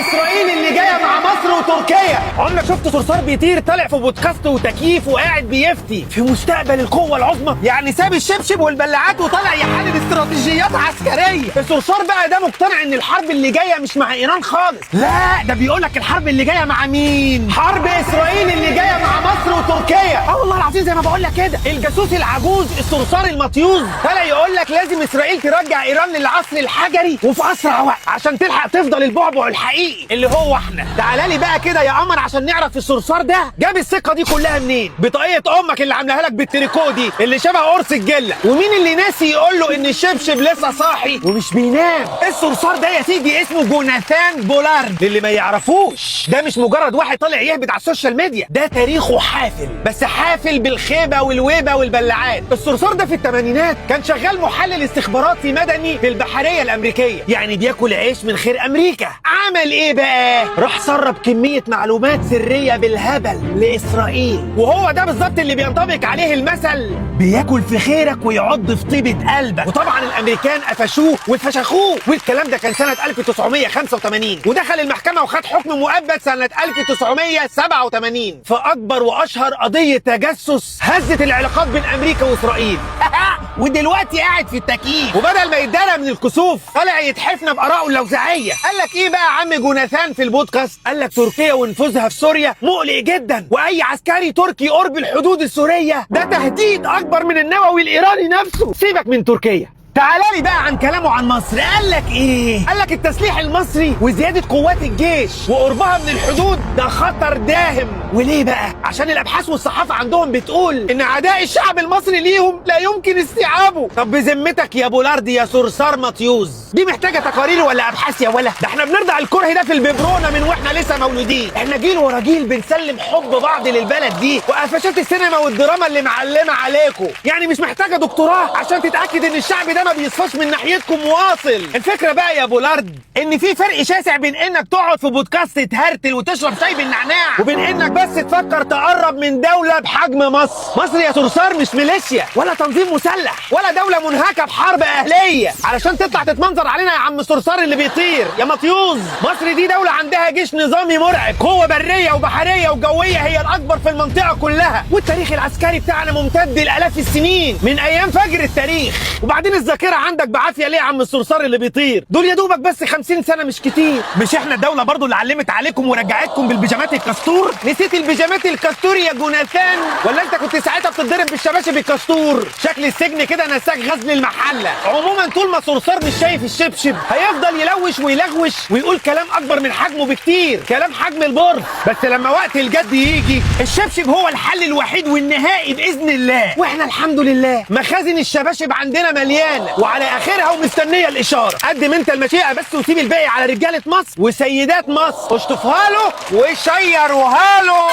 اسرائيل اللي جايه مع مصر وتركيا. عمرك شفت صرصار بيطير طالع في بودكاست وتكييف وقاعد بيفتي في مستقبل القوه العظمى؟ يعني ساب الشبشب والبلاعات وطالع يحلل استراتيجيات عسكريه. الصرصار بقى ده مقتنع ان الحرب اللي جايه مش مع ايران خالص، لا ده بيقول لك الحرب اللي جايه مع مين؟ حرب اسرائيل اللي جايه مع مصر وتركيا. والله العظيم زي ما بقول لك كده. الجاسوس العجوز الصرصار المطيوز طالع يقول لك لازم اسرائيل ترجع ايران للعصر الحجري وفي اسرع وقت عشان تلحق تفضل البعبع الحقيقي اللي هو احنا. تعالى لي بقى كده يا قمر عشان نعرف الصرصار ده جاب الثقه دي كلها منين؟ بطاقيه امك اللي عاملاها لك بالتريكو دي اللي شبه قرص الجله. ومين اللي ناسي يقول له ان الشبشب لسه صاحي ومش بينام؟ الصرصار ده يا سيدي اسمه جوناثان بولارد. اللي ما يعرفوش ده مش مجرد واحد طالع يهبد على السوشيال ميديا، ده تاريخه حافل، بس حافل بالخيبه والويبه والبلاعات. الصرصار ده في الثمانينات كان شغال محلل استخباراتي مدني في البحريه الامريكيه، يعني بياكل عيش من خير امريكا. عمل ايه بقى؟ راح سرب كميه معلومات سريه بالهبل لاسرائيل، وهو ده بالظبط اللي بينطبق عليه المثل بياكل في خيرك ويعض في طيبه قلبك. وطبعا الامريكان قفشوه واتفشخوه، والكلام ده كان سنه 1985، ودخل المحكمه وخد حكم مؤبد سنه 1987 في اكبر واشهر قضيه تجسس هزت العلاقات بين امريكا واسرائيل. ودلوقتي قاعد في التكييف، وبدل ما يتدرى من الكسوف طالع يتحفنا بارائه اللوزعيه. قال لك ايه بقى يا عم جوناثان في البودكاست؟ قال لك تركيا ونفوذها في سوريا مقلق جدا، واي عسكري تركي قرب الحدود السوريه ده تهديد اكبر من النووي الايراني نفسه. سيبك من تركيا، تعالى لي بقى عن كلامه عن مصر. قال لك ايه؟ قال لك التسليح المصري وزياده قوات الجيش وقربها من الحدود ده خطر داهم. وليه بقى؟ عشان الابحاث والصحافه عندهم بتقول ان عداء الشعب المصري ليهم لا يمكن استيعابه. طب بذمتك يا بولارد يا صرصار مطيوز، دي محتاجه تقارير ولا ابحاث يا ولا؟ ده احنا بنرضع الكره ده في الببرونه من واحنا لسه مولودين. احنا جيل ورا جيل بنسلم حب بعض للبلد دي، وقفشات السينما والدراما اللي معلمه عليكم يعني مش محتاجه دكتوراه عشان تتاكد ان الشعب ده ما بيصفاش من ناحيتكم واصل. الفكره بقى يا بولارد ان في فرق شاسع بين انك تقعد في بودكاست تهرتل وتشرب شاي بالنعناع وبين انك بس تفكر تقرب من دوله بحجم مصر. مصر يا صرصار مش ميليشيا ولا تنظيم مسلح ولا دوله منهكه بحرب اهليه علشان تطلع تتمنظر علينا يا عم صرصار اللي بيطير يا مطيوز. مصر دي دوله عندها جيش نظامي مرعب، قوه بريه وبحريه وجويه هي الاكبر في المنطقه كلها، والتاريخ العسكري بتاعنا ممتد لالاف السنين من ايام فجر التاريخ. وبعدين الذاكره عندك بعافيه ليه يا عم الصرصار اللي بيطير؟ دول يا دوبك بس 50 سنه مش كتير. مش احنا الدوله برضو اللي علمت عليكم ورجعتكم بالبيجامات الكستور؟ نسيت البيجامات الكستور يا جوناثان؟ ولا انت كنت ساعتها بتتضرب بالشباشب الكستور؟ شكل السجن كده نساك غزل المحله. عموما طول ما صرصار مش شايف الشبشب هيفضل يلوش ويلغوش ويقول كلام اكبر من حجمه بكتير، كلام حجم البرد. بس لما وقت الجد يجي الشبشب هو الحل الوحيد والنهائي باذن الله. واحنا الحمد لله مخازن الشباشب عندنا مليانه وعلى اخرها ومستنيه الاشاره. قدم انت المشيئه بس وسيب الباقي على رجاله مصر وسيدات مصر. اشطفها له وشيروها له.